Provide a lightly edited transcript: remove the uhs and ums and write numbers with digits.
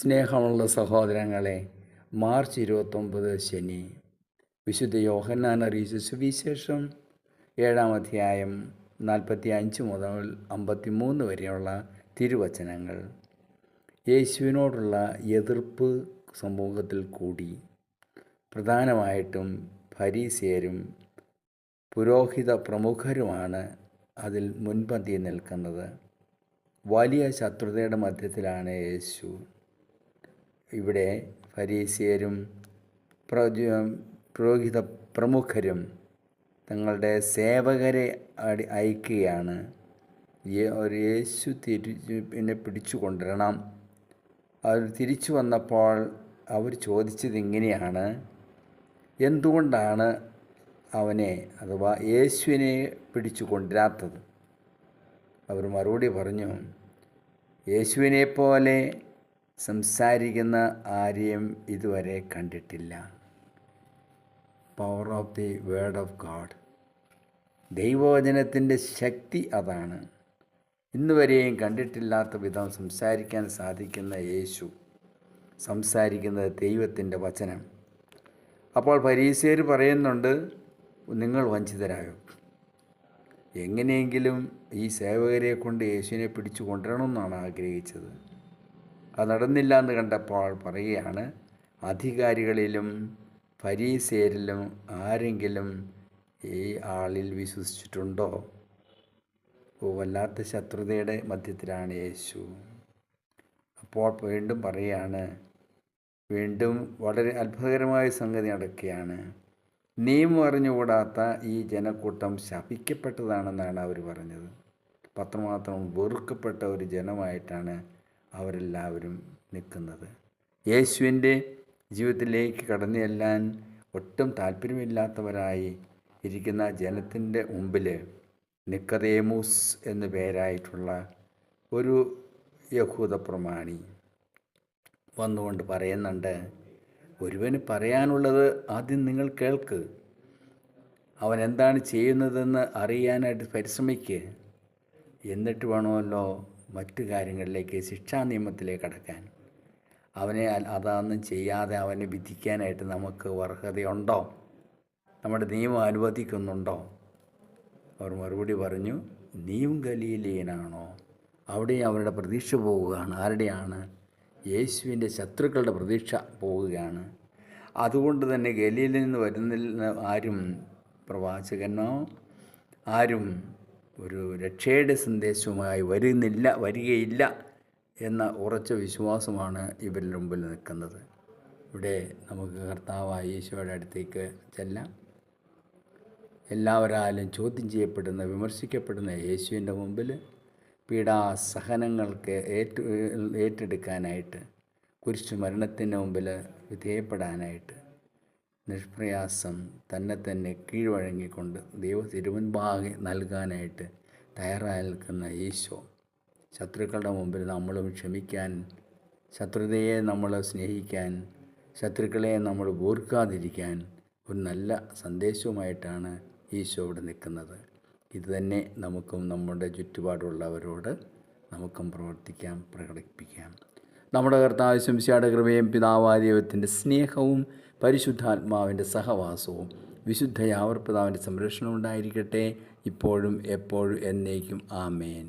സ്നേഹമുള്ള സഹോദരങ്ങളെ, മാർച്ച് 29 ശനി, വിശുദ്ധ യോഹന്നാൻ അറിയിച്ച സുവിശേഷം 7-ാം അധ്യായം 45 മുതൽ 53 വരെയുള്ള തിരുവചനങ്ങൾ. യേശുവിനോടുള്ള എതിർപ്പ് സമൂഹത്തിൽ കൂടി. പ്രധാനമായിട്ടും ഫരീസിയരും പുരോഹിത പ്രമുഖരുമാണ് അതിൽ മുൻപന്തിയിൽ നിൽക്കുന്നത്. വലിയ ശത്രുതയുടെ മധ്യത്തിലാണ് യേശു. ഇവിടെ ഫരീസിയരും പുരോഹിത പ്രമുഖരും തങ്ങളുടെ സേവകരെ അയക്കുകയാണ്. യേശു പിന്നെ പിടിച്ചു കൊണ്ടുവരണം. അവർ തിരിച്ചു വന്നപ്പോൾ അവർ ചോദിച്ചത് ഇങ്ങനെയാണ്: എന്തുകൊണ്ടാണ് അവനെ അഥവാ യേശുവിനെ പിടിച്ചു കൊണ്ടുവരാത്തത്? അവർ മറുപടി പറഞ്ഞു, യേശുവിനെപ്പോലെ സംസാരിക്കുന്ന ആരെയും ഇതുവരെ കണ്ടിട്ടില്ല. Power of the word of God. ദൈവവചനത്തിൻ്റെ ശക്തി അതാണ്. ഇന്നുവരെയും കണ്ടിട്ടില്ലാത്ത വിധം സംസാരിക്കാൻ സാധിക്കുന്ന യേശു, സംസാരിക്കുന്നത് ദൈവത്തിൻ്റെ വചനം. അപ്പോൾ ഫരീസിയർ പറയുന്നുണ്ട്, നിങ്ങൾ വഞ്ചിതരായോ? എങ്ങനെയെങ്കിലും ഈ സേവകരെ കൊണ്ട് യേശുവിനെ പിടിച്ചു കൊണ്ടുവരണമെന്നാണ് ആഗ്രഹിച്ചത്. അത് നടന്നില്ല എന്ന് കണ്ടപ്പോൾ പറയുകയാണ്, അധികാരികളിലും ഫരീസിയരിലും ആരെങ്കിലും ഈ ആളിൽ വിശ്വസിച്ചിട്ടുണ്ടോ? വല്ലാത്ത ശത്രുതയുടെ മധ്യത്തിലാണ് യേശു. അപ്പോൾ വീണ്ടും പറയുകയാണ്, വീണ്ടും വളരെ അത്ഭുതകരമായ സംഗതി നടക്കുകയാണ്. നിയമം അറിഞ്ഞുകൂടാത്ത ഈ ജനക്കൂട്ടം ശപിക്കപ്പെട്ടതാണെന്നാണ് അവർ പറഞ്ഞത്. പത്രമാത്രം വെറുക്കപ്പെട്ട ഒരു ജനമായിട്ടാണ് അവരെല്ലാവരും നിൽക്കുന്നത്. യേശുവിൻ്റെ ജീവിതത്തിലേക്ക് കടന്നു ചെല്ലാൻ ഒട്ടും താല്പര്യമില്ലാത്തവരായി ഇരിക്കുന്ന ജനത്തിൻ്റെ മുമ്പിൽ നിക്കദേമൂസ് എന്നു പേരായിട്ടുള്ള ഒരു യഹൂദ പ്രമാണി വന്നുകൊണ്ട് പറയുന്നുണ്ട്, ഒരുവന് പറയാനുള്ളത് ആദ്യം നിങ്ങൾ കേൾക്ക്. അവൻ എന്താണ് ചെയ്യുന്നതെന്ന് അറിയാനായിട്ട് പരിശ്രമിക്കുക. എന്നിട്ട് വേണമല്ലോ മറ്റു കാര്യങ്ങളിലേക്ക്, ശിക്ഷാ നിയമത്തിലേക്ക് കടക്കാൻ. അവനെ അതൊന്നും ചെയ്യാതെ അവനെ വിധിക്കാനായിട്ട് നമുക്ക് അർഹതയുണ്ടോ? നമ്മുടെ നിയമം അനുവദിക്കുന്നുണ്ടോ? അവർ മറുപടി പറഞ്ഞു, നീയും ഗലീലയനാണോ? അവിടെയും അവരുടെ പ്രതീക്ഷ പോവുകയാണ്. ആരുടെയാണ്? യേശുവിൻ്റെ ശത്രുക്കളുടെ പ്രതീക്ഷ പോവുകയാണ്. അതുകൊണ്ട് തന്നെ ഗലീലയിൽ നിന്ന് വരുന്നില്ല ആരും പ്രവാചകനോ ആരും ഒരു രക്ഷയുടെ സന്ദേശവുമായി വരികയില്ല എന്ന ഉറച്ച വിശ്വാസമാണ് ഇവരുടെ മുമ്പിൽ നിൽക്കുന്നത്. ഇവിടെ നമുക്ക് കർത്താവായ ഈശോയുടെ അടുത്തേക്ക് ചെല്ലാം. എല്ലാവരാലും ചോദ്യം ചെയ്യപ്പെടുന്ന, വിമർശിക്കപ്പെടുന്ന യേശുവിൻ്റെ മുമ്പിൽ പീഡാസഹനങ്ങൾക്ക് ഏറ്റെടുക്കാനായിട്ട്, കുരിശു മരണത്തിൻ്റെ മുമ്പിൽ വിധേയപ്പെടാനായിട്ട് നിഷ്പ്രയാസം തന്നെ കീഴ്വഴങ്ങിക്കൊണ്ട് ദൈവ തിരുമുൻപാകെ നൽകാനായിട്ട് തയ്യാറായി നിൽക്കുന്ന ഈശോ, ശത്രുക്കളുടെ മുമ്പിൽ നമ്മളും ക്ഷമിക്കാൻ, ശത്രുതയെ നമ്മൾ സ്നേഹിക്കാൻ, ശത്രുക്കളെ നമ്മൾ ഓർക്കാതിരിക്കാൻ ഒരു നല്ല സന്ദേശവുമായിട്ടാണ് ഈശോ ഇവിടെ നിൽക്കുന്നത്. ഇതുതന്നെ നമുക്കും നമ്മുടെ ചുറ്റുപാടുള്ളവരോട് നമുക്കും പ്രവർത്തിക്കാം, പ്രകടിപ്പിക്കാം. നമ്മുടെ കർത്താവ് ശംസിയുടെ കൃപയും പിതാവായ ദൈവത്തിൻ്റെ സ്നേഹവും പരിശുദ്ധാത്മാവിൻ്റെ സഹവാസവും വിശുദ്ധ യാവർപിതാവിൻ്റെ സംരക്ഷണം ഉണ്ടായിരിക്കട്ടെ, ഇപ്പോഴും എപ്പോഴും എന്നേക്കും. ആമേൻ.